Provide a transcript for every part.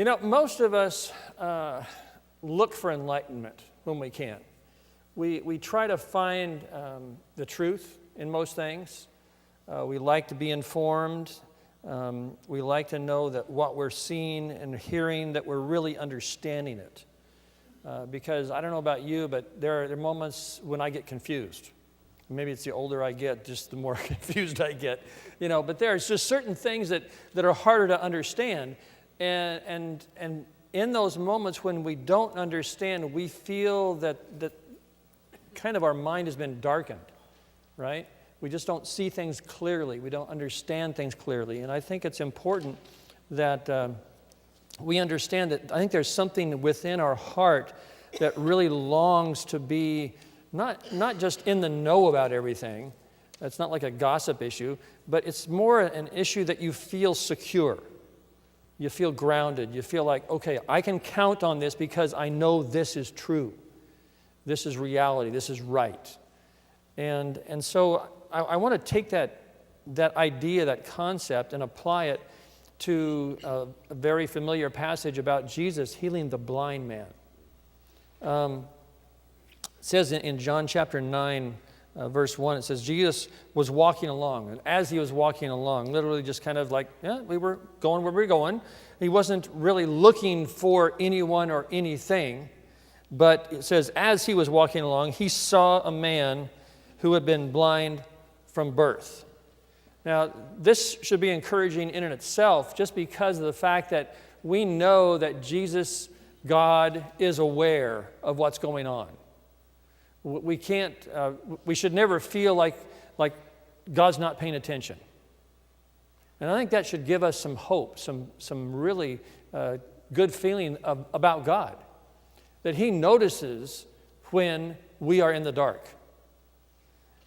Most of us look for enlightenment when we can. We try to find the truth in most things. We like to be informed. We like to know that what we're seeing and hearing, that we're really understanding it. Because I don't know about you, but there are moments when I get confused. Maybe it's the older I get, just the more confused I get. But there's just certain things that are harder to understand. And in those moments when we don't understand, we feel that kind of our mind has been darkened, right? We just don't see things clearly. We don't understand things clearly. And I think it's important that we understand that I think there's something within our heart that really longs to be not just in the know about everything. It's not like a gossip issue, but it's more an issue that you feel secure. You feel grounded. You feel like, okay, I can count on this because I know this is true. This is reality. This is right. And so I want to take that idea, that concept, and apply it to a very familiar passage about Jesus healing the blind man. It says in John chapter 9, verse 1, it says, Jesus was walking along, and as he was walking along, literally just kind of like, we were going where we were going. He wasn't really looking for anyone or anything, but it says, as he was walking along, he saw a man who had been blind from birth. Now, this should be encouraging in and itself, just because of the fact that we know that Jesus, God, is aware of what's going on. We should never feel like God's not paying attention. And I think that should give us some hope, some really good feeling about God, that He notices when we are in the dark.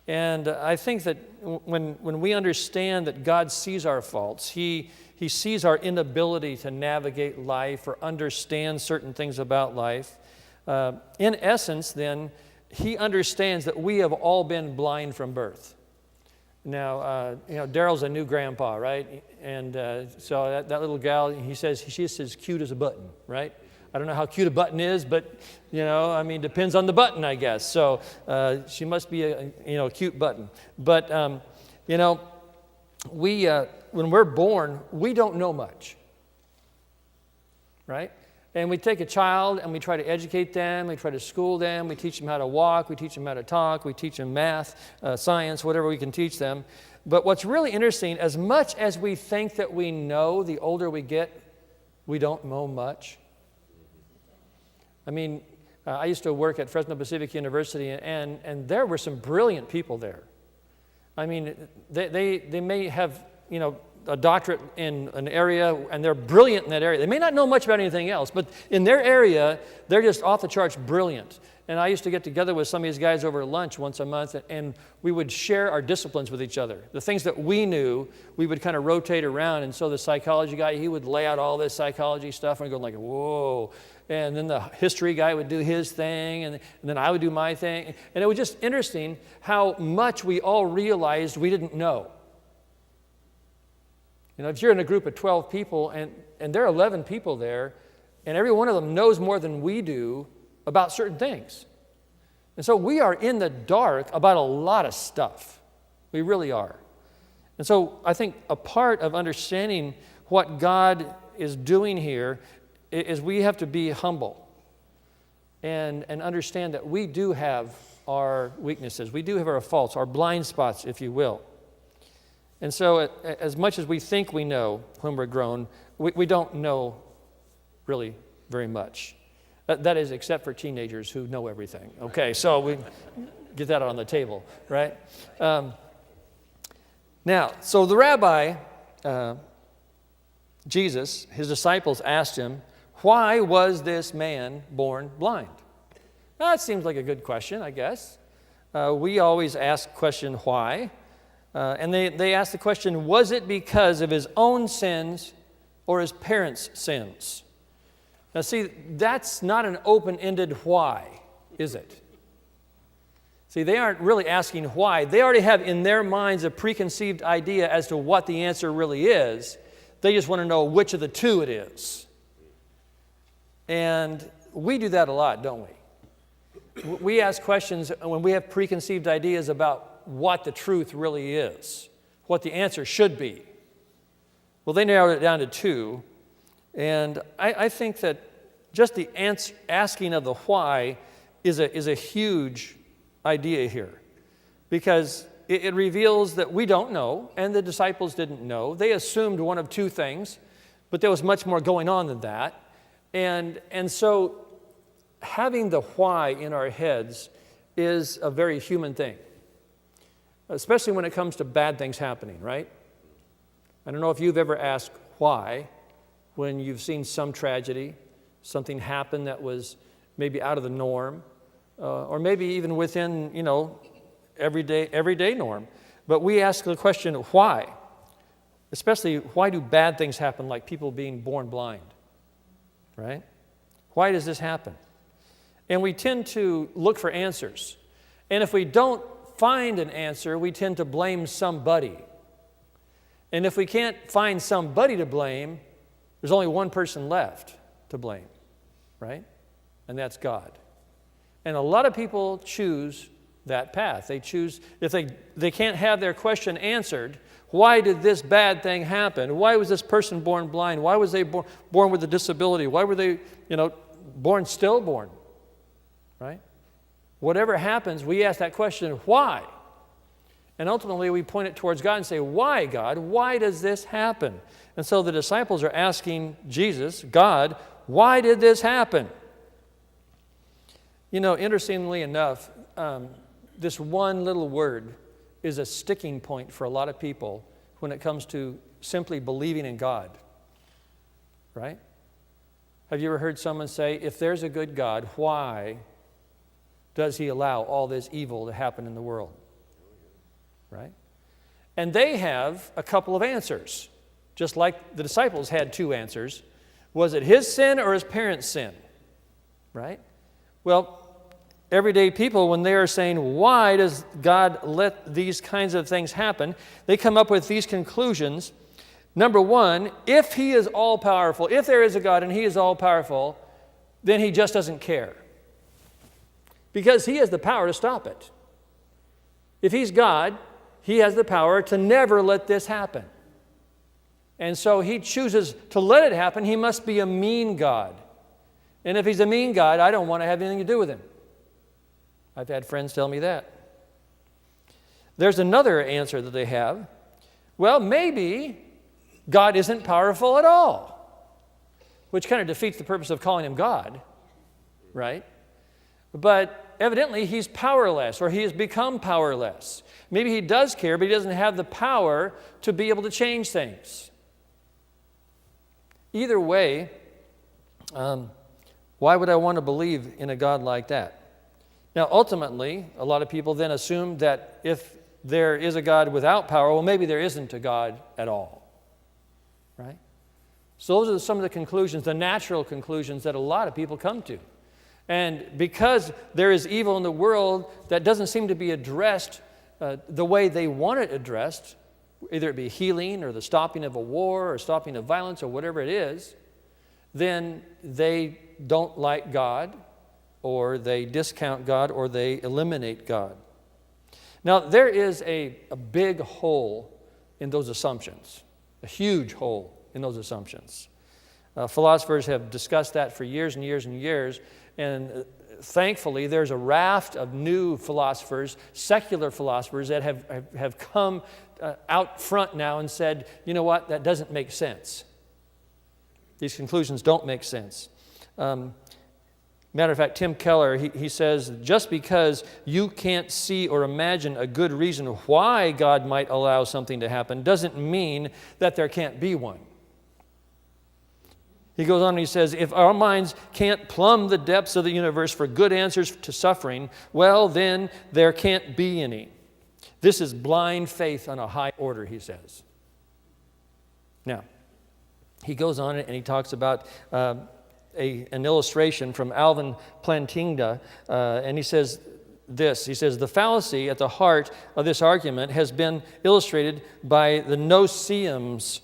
And I think that when we understand that God sees our faults, He sees our inability to navigate life or understand certain things about life. In essence, then, He understands that we have all been blind from birth. Now, Daryl's a new grandpa, right? And so that little gal, he says she's as cute as a button, right? I don't know how cute a button is, but, depends on the button, I guess. So she must be a cute button. But, we, when we're born, we don't know much, right? And we take a child and we try to educate them, we try to school them, we teach them how to walk, we teach them how to talk, we teach them math, science, whatever we can teach them. But what's really interesting, as much as we think that we know, the older we get, we don't know much. I used to work at Fresno Pacific University, and there were some brilliant people there. They may have, a doctorate in an area, and they're brilliant in that area. They may not know much about anything else, but in their area, they're just off the charts brilliant. And I used to get together with some of these guys over lunch once a month, and we would share our disciplines with each other. The things that we knew, we would kind of rotate around, and so the psychology guy, he would lay out all this psychology stuff, and I'd go like, whoa. And then the history guy would do his thing, and then I would do my thing. And it was just interesting how much we all realized we didn't know. If you're in a group of 12 people, and there are 11 people there, and every one of them knows more than we do about certain things. And so we are in the dark about a lot of stuff. We really are. And so I think a part of understanding what God is doing here is we have to be humble and understand that we do have our weaknesses. We do have our faults, our blind spots, if you will. And so as much as we think we know when we're grown, we don't know really very much. That is, except for teenagers who know everything. Okay, so we get that on the table, right? Now, so the rabbi, Jesus, his disciples asked him, why was this man born blind? Now, that seems like a good question, I guess. We always ask the question, why? And they asked the question, was it because of his own sins or his parents' sins? Now see, that's not an open-ended why, is it? See, they aren't really asking why. They already have in their minds a preconceived idea as to what the answer really is. They just want to know which of the two it is. And we do that a lot, don't we? We ask questions when we have preconceived ideas about what the truth really is, what the answer should be. Well, they narrowed it down to two. And I think that just the asking of the why is a huge idea here, because it reveals that we don't know, and the disciples didn't know. They assumed one of two things, but there was much more going on than that. And so having the why in our heads is a very human thing, especially when it comes to bad things happening, right? I don't know if you've ever asked why when you've seen some tragedy, something happen that was maybe out of the norm, or maybe even within, everyday norm. But we ask the question, why? Especially, why do bad things happen, like people being born blind, right? Why does this happen? And we tend to look for answers. And if we don't find an answer, we tend to blame somebody. And if we can't find somebody to blame, there's only one person left to blame, right? And that's God. And a lot of people choose that path. They choose, if they can't have their question answered, why did this bad thing happen? Why was this person born blind? Why was they born with a disability? Why were they, born stillborn, right? Whatever happens, we ask that question, why? And ultimately, we point it towards God and say, why, God? Why does this happen? And so the disciples are asking Jesus, God, why did this happen? Interestingly enough, this one little word is a sticking point for a lot of people when it comes to simply believing in God, right? Have you ever heard someone say, if there's a good God, why does he allow all this evil to happen in the world? Right? And they have a couple of answers, just like the disciples had two answers. Was it his sin or his parents' sin? Right? Well, everyday people, when they are saying, why does God let these kinds of things happen, they come up with these conclusions. Number one, if he is all-powerful, if there is a God and he is all-powerful, then he just doesn't care, because he has the power to stop it. If he's God, he has the power to never let this happen. And so he chooses to let it happen. He must be a mean God. And if he's a mean God, I don't want to have anything to do with him. I've had friends tell me that. There's another answer that they have. Well, maybe God isn't powerful at all, which kind of defeats the purpose of calling him God, right? But evidently he's powerless, or he has become powerless. Maybe he does care, but he doesn't have the power to be able to change things. Either way, why would I want to believe in a God like that? Now, ultimately, a lot of people then assume that if there is a God without power, well, maybe there isn't a God at all, right? So those are some of the conclusions, the natural conclusions that a lot of people come to. And because there is evil in the world that doesn't seem to be addressed the way they want it addressed, either it be healing or the stopping of a war or stopping of violence or whatever it is, then they don't like God, or they discount God, or they eliminate God. Now, there is a big hole in those assumptions, a huge hole in those assumptions. Philosophers have discussed that for years and years and years, and thankfully there's a raft of new philosophers, secular philosophers, that have come out front now and said, you know what, that doesn't make sense. These conclusions don't make sense. Matter of fact, Tim Keller, he says, just because you can't see or imagine a good reason why God might allow something to happen doesn't mean that there can't be one. He goes on and he says, if our minds can't plumb the depths of the universe for good answers to suffering, well, then there can't be any. This is blind faith on a high order, he says. Now, he goes on and he talks about an illustration from Alvin Plantinga, and he says this. He says, the fallacy at the heart of this argument has been illustrated by the no-see-ums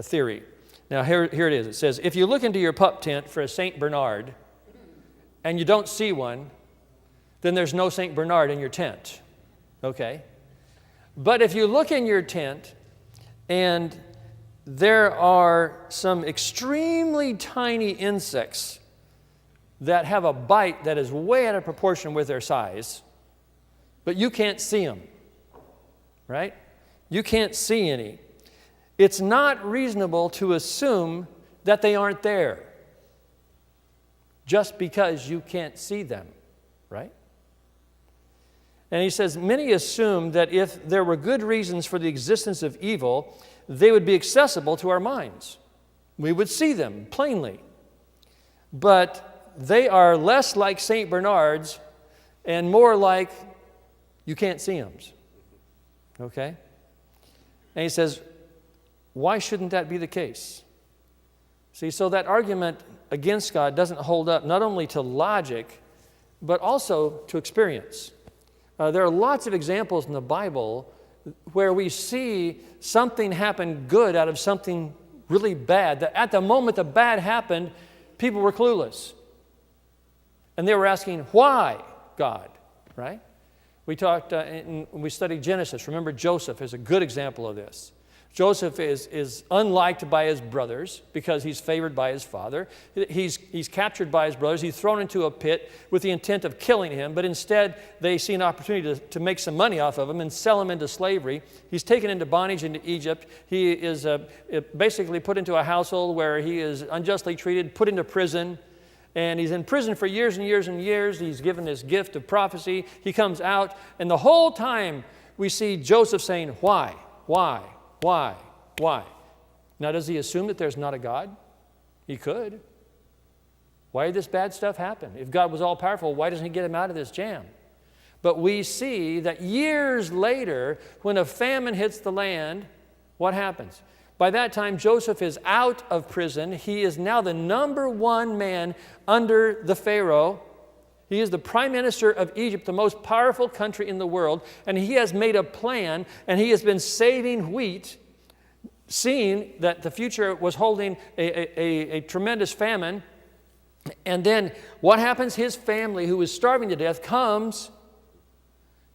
theory. Now, here it is. It says, if you look into your pup tent for a St. Bernard and you don't see one, then there's no St. Bernard in your tent, okay? But if you look in your tent and there are some extremely tiny insects that have a bite that is way out of proportion with their size, but you can't see them, right? You can't see any. It's not reasonable to assume that they aren't there just because you can't see them, right? And he says, many assume that if there were good reasons for the existence of evil, they would be accessible to our minds. We would see them plainly. But they are less like St. Bernards and more like you can't see them. Okay? And he says, why shouldn't that be the case? See, so that argument against God doesn't hold up not only to logic, but also to experience. There are lots of examples in the Bible where we see something happen good out of something really bad. That at the moment the bad happened, people were clueless. And they were asking, why, God? Right? We studied Genesis. Remember, Joseph is a good example of this. Joseph is unliked by his brothers because he's favored by his father. He's captured by his brothers. He's thrown into a pit with the intent of killing him, but instead they see an opportunity to make some money off of him and sell him into slavery. He's taken into bondage into Egypt. He is basically put into a household where he is unjustly treated, put into prison, and he's in prison for years and years and years. He's given this gift of prophecy. He comes out, and the whole time we see Joseph saying, why? Why? Why? Why? Now, does he assume that there's not a God? He could. Why did this bad stuff happen? If God was all-powerful, why doesn't he get him out of this jam? But we see that years later, when a famine hits the land, what happens? By that time, Joseph is out of prison. He is now the number one man under the Pharaoh. He is the prime minister of Egypt, the most powerful country in the world, and he has made a plan, and he has been saving wheat, seeing that the future was holding a tremendous famine. And then what happens? His family, who is starving to death, comes,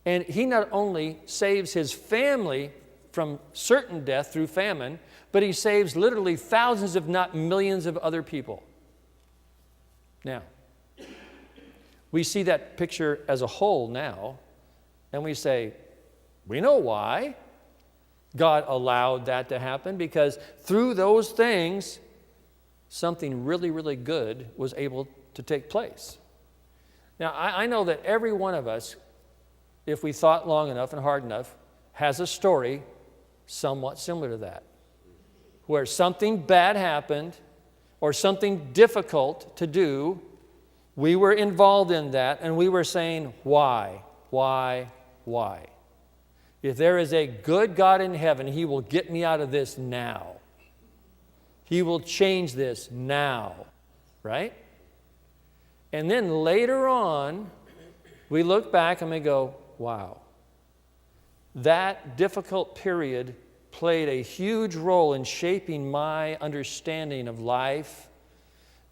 and he not only saves his family from certain death through famine, but he saves literally thousands, if not millions, of other people. Now, we see that picture as a whole now, and we say, we know why God allowed that to happen, because through those things, something really, really good was able to take place. Now, I know that every one of us, if we thought long enough and hard enough, has a story somewhat similar to that, where something bad happened or something difficult to do. We were involved in that, and we were saying, why? Why? Why? If there is a good God in heaven, he will get me out of this now. He will change this now, right? And then later on, we look back and we go, wow. That difficult period played a huge role in shaping my understanding of life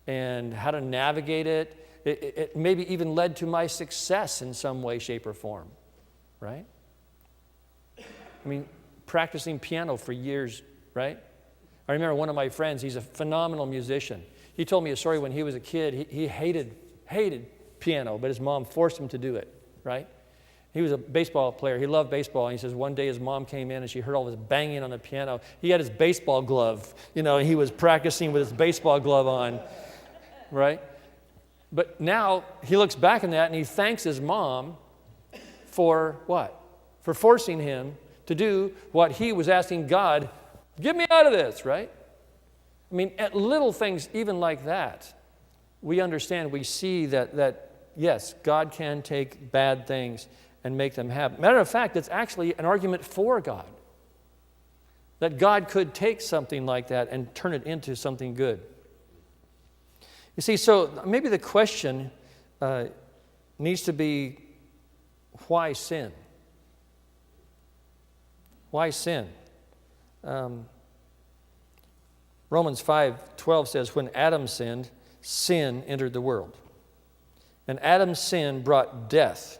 and how to navigate it. It maybe even led to my success in some way, shape, or form, right? I mean, practicing piano for years, right? I remember one of my friends, he's a phenomenal musician. He told me a story when he was a kid. He hated piano, but his mom forced him to do it, right? He was a baseball player. He loved baseball. And he says one day his mom came in and she heard all this banging on the piano. He had his baseball glove, and he was practicing with his baseball glove on, right? But now he looks back on that and he thanks his mom for what? For forcing him to do what he was asking God, get me out of this, right? I mean, at little things even like that, we understand, we see that yes, God can take bad things and make them happen. Matter of fact, it's actually an argument for God, that God could take something like that and turn it into something good. You see, so maybe the question needs to be, why sin? Why sin? The Romans 5:12 says, when Adam sinned, sin entered the world. And Adam's sin brought death.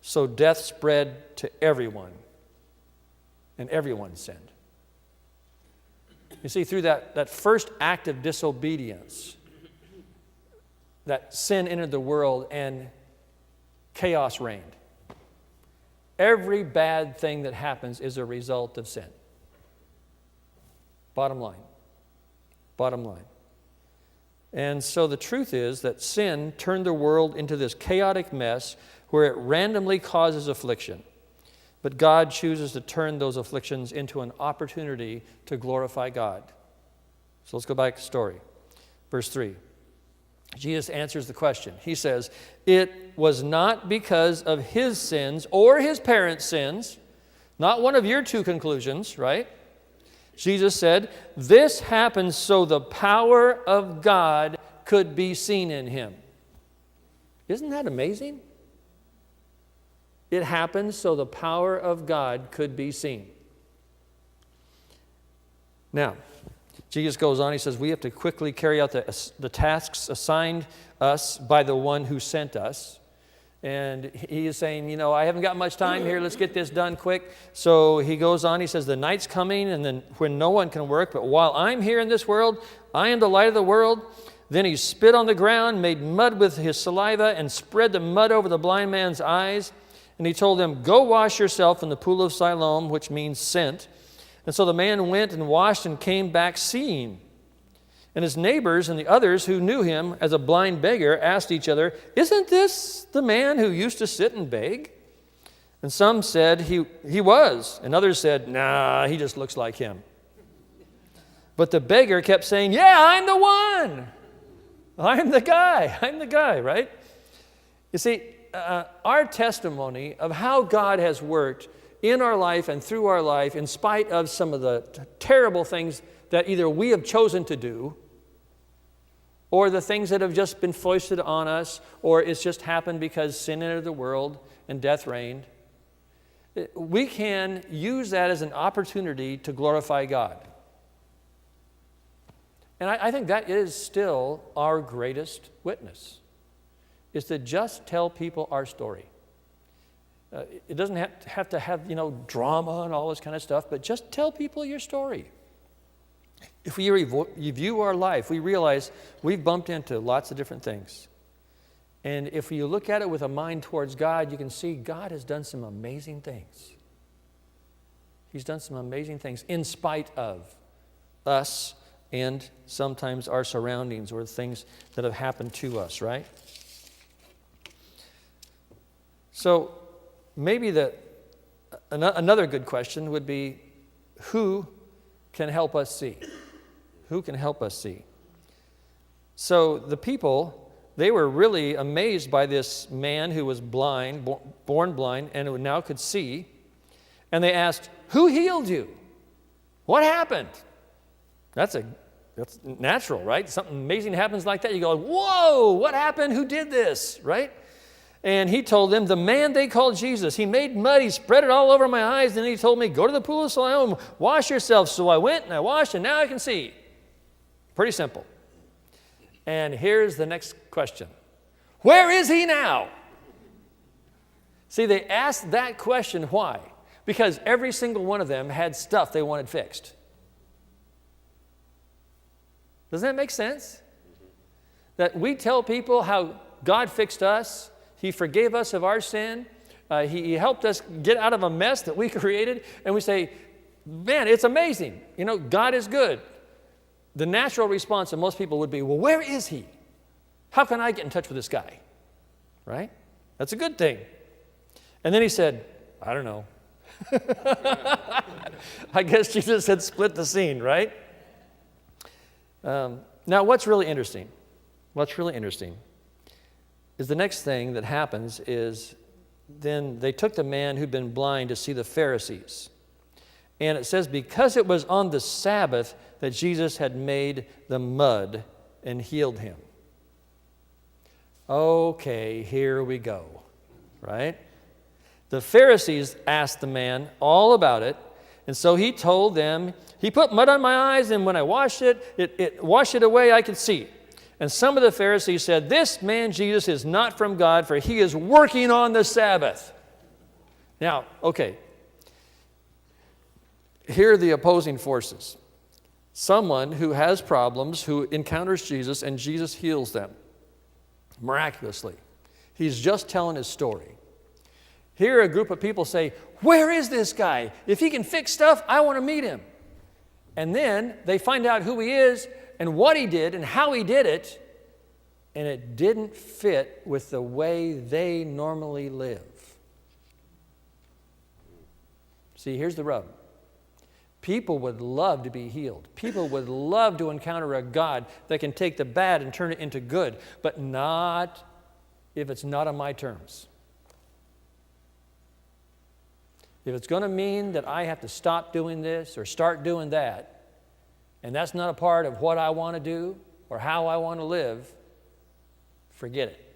So death spread to everyone. And everyone sinned. You see, through that first act of disobedience, that sin entered the world and chaos reigned. Every bad thing that happens is a result of sin. Bottom line. Bottom line. And so the truth is that sin turned the world into this chaotic mess where it randomly causes affliction. But God chooses to turn those afflictions into an opportunity to glorify God. So let's go back to the story. Verse 3. Jesus answers the question. He says, it was not because of his sins or his parents' sins, not one of your two conclusions, right? Jesus said, this happened so the power of God could be seen in him. Isn't that amazing? It happened so the power of God could be seen. Now, Jesus goes on, he says, we have to quickly carry out the tasks assigned us by the one who sent us. And he is saying, I haven't got much time here. Let's get this done quick. So he goes on, he says, the night's coming, and then when no one can work, but while I'm here in this world, I am the light of the world. Then he spit on the ground, made mud with his saliva, and spread the mud over the blind man's eyes. And he told him, go wash yourself in the pool of Siloam, which means sent. And so the man went and washed and came back seeing. And his neighbors and the others who knew him as a blind beggar asked each other, isn't this the man who used to sit and beg? And some said he was, and others said, nah, he just looks like him. But the beggar kept saying, yeah, I'm the one. I'm the guy, right? You see, our testimony of how God has worked in our life and through our life in spite of some of the terrible things that either we have chosen to do or the things that have just been foisted on us, or it's just happened because sin entered the world and death reigned. We can use that as an opportunity to glorify God. And I think that is still our greatest witness, is to just tell people our story. It doesn't have to have, drama and all this kind of stuff, but just tell people your story. If we review our life, we realize we've bumped into lots of different things. And if you look at it with a mind towards God, you can see God has done some amazing things. He's done some amazing things in spite of us and sometimes our surroundings or things that have happened to us, right? So maybe another good question would be, who can help us see? Who can help us see? So the people, they were really amazed by this man who was blind, born blind, and who now could see. And they asked, who healed you? What happened? That's natural, right? Something amazing happens like that. You go, whoa, what happened? Who did this, right? And he told them, the man they called Jesus, he made mud, he spread it all over my eyes, and then he told me, go to the pool of Siloam, wash yourself. So I went and I washed, and now I can see. Pretty simple. And here's the next question. Where is he now? See, they asked that question, why? Because every single one of them had stuff they wanted fixed. Doesn't that make sense? That we tell people how God fixed us. He forgave us of our sin. He helped us get out of a mess that we created. And we say, man, it's amazing. God is good. The natural response of most people would be, well, where is he? How can I get in touch with this guy? Right? That's a good thing. And then he said, I don't know. I guess Jesus had split the scene, right? Now, what's really interesting is the next thing that happens is then they took the man who'd been blind to see the Pharisees. And it says, because it was on the Sabbath that Jesus had made the mud and healed him. Okay, here we go, right? The Pharisees asked the man all about it, And so he told them, he put mud on my eyes, and when I washed it washed it away, I could see. And some of the Pharisees said, this man Jesus is not from God, for he is working on the Sabbath. Now, okay, here are the opposing forces. Someone who has problems, who encounters Jesus, and Jesus heals them miraculously. He's just telling his story. Here a group of people say, where is this guy? If he can fix stuff, I want to meet him. And then they find out who he is and what he did and how he did it, and it didn't fit with the way they normally live. See, here's the rub. People would love to be healed. People would love to encounter a God that can take the bad and turn it into good, but not if it's not on my terms. If it's going to mean that I have to stop doing this or start doing that, and that's not a part of what I want to do or how I want to live, forget it.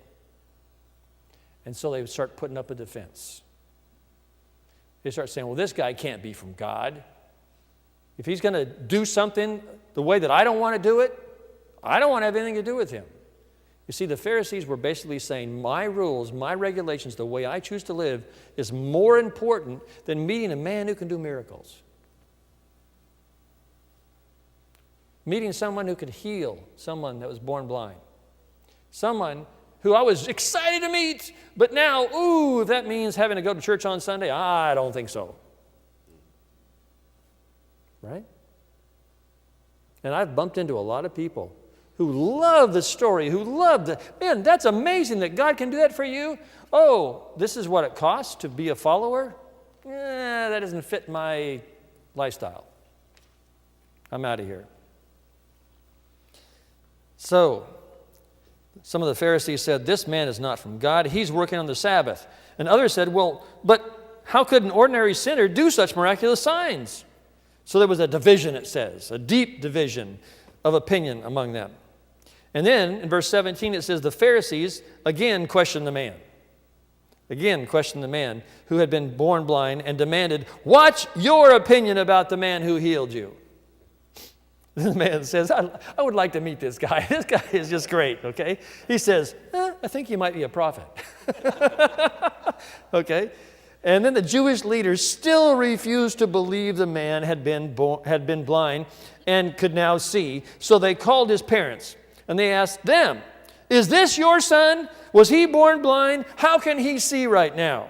And so they would start putting up a defense. They start saying, well, this guy can't be from God. If he's going to do something the way that I don't want to do it, I don't want to have anything to do with him. You see, the Pharisees were basically saying, my rules, my regulations, the way I choose to live is more important than meeting a man who can do miracles. Meeting someone who could heal someone that was born blind. Someone who I was excited to meet, but now, ooh, if that means having to go to church on Sunday, I don't think so. Right? And I've bumped into a lot of people who love the story, who love the, man, that's amazing that God can do that for you. Oh, this is what it costs to be a follower? That doesn't fit my lifestyle. I'm out of here. So, some of the Pharisees said, this man is not from God. He's working on the Sabbath. And others said, well, but how could an ordinary sinner do such miraculous signs? So there was a division, it says, a deep division of opinion among them. And then in verse 17 it says, the Pharisees again questioned the man. Again questioned the man who had been born blind and demanded, what's your opinion about the man who healed you? The man says, I would like to meet this guy. This guy is just great, okay? He says, I think he might be a prophet. Okay? And then the Jewish leaders still refused to believe the man had been blind and could now see. So they called his parents and they asked them, is this your son? Was he born blind? How can he see right now?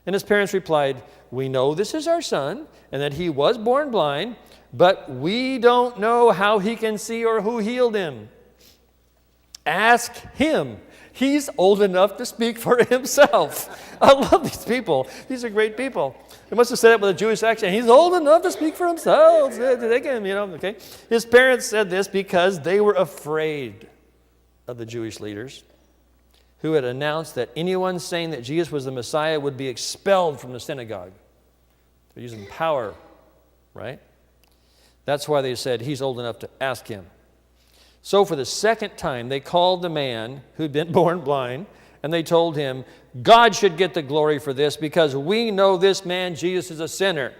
And his parents replied, we know this is our son and that he was born blind, but we don't know how he can see or who healed him. Ask him. He's old enough to speak for himself. I love these people. These are great people. They must have said it with a Jewish accent. He's old enough to speak for himself. They can, okay. His parents said this because they were afraid of the Jewish leaders who had announced that anyone saying that Jesus was the Messiah would be expelled from the synagogue. They're using power, right? That's why they said he's old enough to ask him. So for the second time, they called the man who'd been born blind, and they told him, God should get the glory for this because we know this man, Jesus, is a sinner.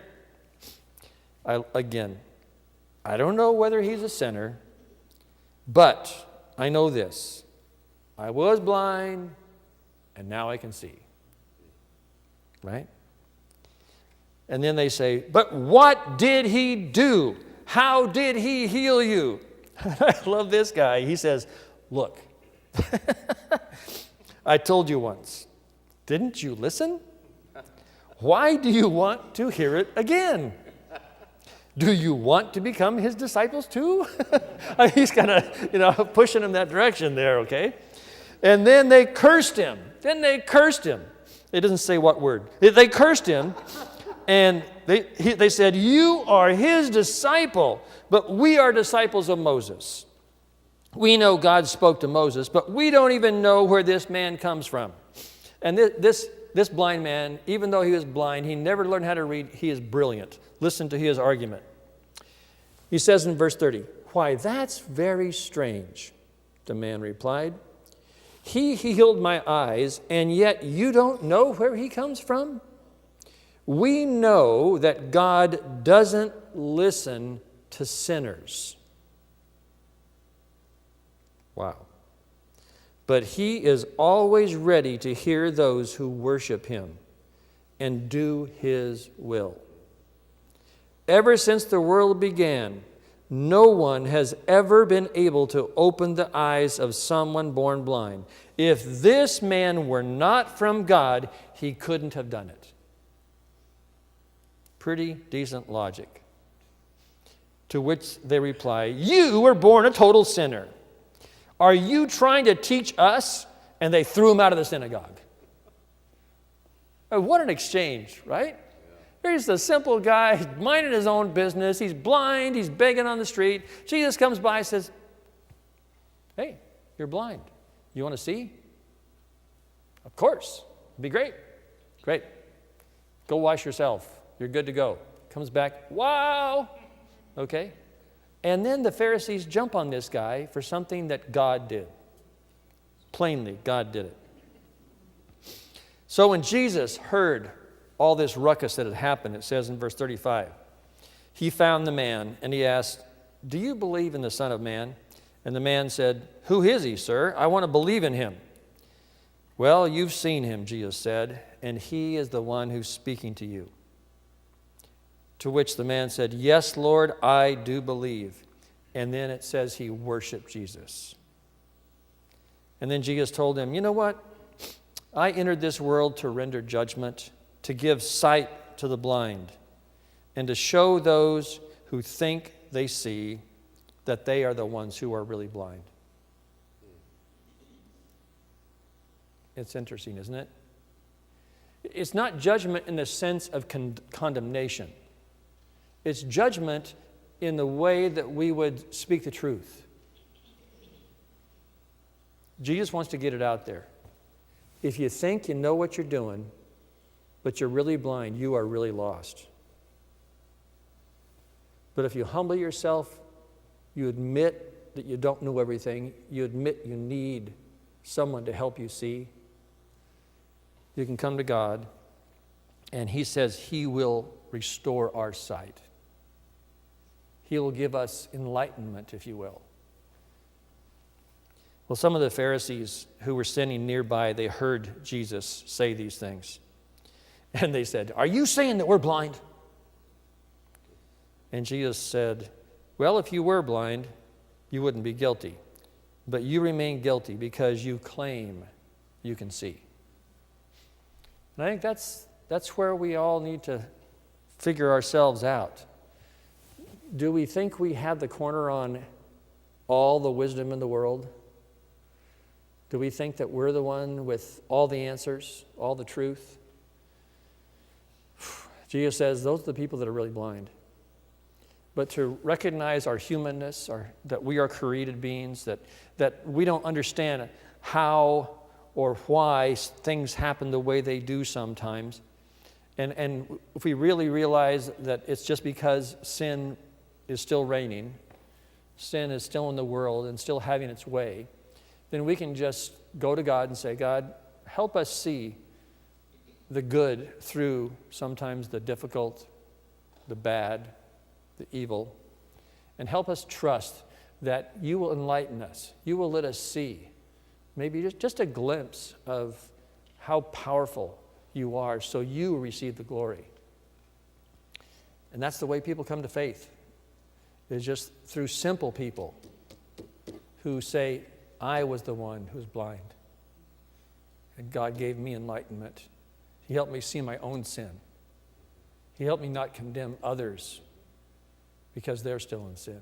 I don't know whether he's a sinner, but I know this. I was blind, and now I can see. Right? And then they say, but what did he do? How did he heal you? I love this guy. He says, look, I told you once. Didn't you listen? Why do you want to hear it again? Do you want to become his disciples too? He's kind of, pushing him that direction there, okay? And then they cursed him. It doesn't say what word. They cursed him, and they said, you are his disciple, but we are disciples of Moses. We know God spoke to Moses, but we don't even know where this man comes from. And this blind man, even though he was blind, he never learned how to read. He is brilliant. Listen to his argument. He says in verse 30, why, that's very strange, the man replied. He healed my eyes, and yet you don't know where he comes from? We know that God doesn't listen to sinners. Wow. But He is always ready to hear those who worship Him and do His will. Ever since the world began, no one has ever been able to open the eyes of someone born blind. If this man were not from God, he couldn't have done it. Pretty decent logic. To which they reply, you were born a total sinner. Are you trying to teach us? And they threw him out of the synagogue. What an exchange, right? Here's the simple guy, he's minding his own business. He's blind. He's begging on the street. Jesus comes by and says, hey, you're blind. You want to see? Of course. It'd be great. Great. Go wash yourself. You're good to go. Comes back. Wow. Okay. And then the Pharisees jump on this guy for something that God did. Plainly, God did it. So when Jesus heard all this ruckus that had happened, it says in verse 35, he found the man and he asked, do you believe in the Son of Man? And the man said, who is he, sir? I want to believe in him. Well, you've seen him, Jesus said, and he is the one who's speaking to you. To which the man said, yes, Lord, I do believe. And then it says he worshiped Jesus. And then Jesus told him, you know what? I entered this world to render judgment, to give sight to the blind, and to show those who think they see that they are the ones who are really blind. It's interesting, isn't it? It's not judgment in the sense of condemnation. It's judgment in the way that we would speak the truth. Jesus wants to get it out there. If you think you know what you're doing, but you're really blind, you are really lost. But if you humble yourself, you admit that you don't know everything, you admit you need someone to help you see, you can come to God, and He says He will restore our sight. He will give us enlightenment, if you will. Well, some of the Pharisees who were standing nearby, they heard Jesus say these things. And they said, are you saying that we're blind? And Jesus said, well, if you were blind, you wouldn't be guilty. But you remain guilty because you claim you can see. And I think that's where we all need to figure ourselves out. Do we think we have the corner on all the wisdom in the world? Do we think that we're the one with all the answers, all the truth? Jesus says those are the people that are really blind. But to recognize our humanness, that we are created beings, that we don't understand how or why things happen the way they do sometimes. And if we really realize that it's just because sin is still reigning, sin is still in the world and still having its way, then we can just go to God and say, God, help us see the good through sometimes the difficult, the bad, the evil, and help us trust that you will enlighten us. You will let us see maybe just a glimpse of how powerful you are so you receive the glory. And that's the way people come to faith, is just through simple people who say, I was the one who was blind, and God gave me enlightenment. He helped me see my own sin. He helped me not condemn others because they're still in sin.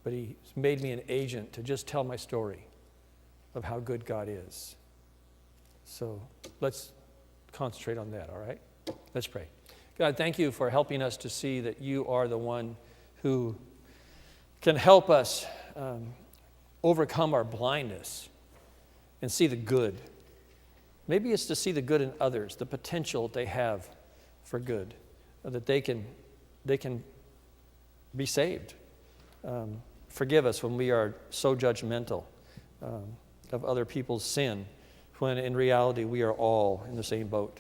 But He's made me an agent to just tell my story of how good God is. So let's concentrate on that, all right? Let's pray. God, thank you for helping us to see that you are the one who can help us overcome our blindness and see the good. Maybe it's to see the good in others, the potential they have for good, that they can be saved. Forgive us when we are so judgmental of other people's sin, when in reality we are all in the same boat.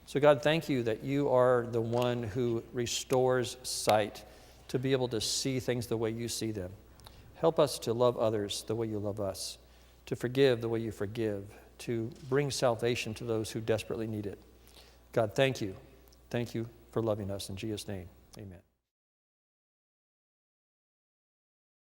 So God, thank you that you are the one who restores sight to be able to see things the way you see them. Help us to love others the way you love us, to forgive the way you forgive, to bring salvation to those who desperately need it. God, thank you. Thank you for loving us. In Jesus' name, amen.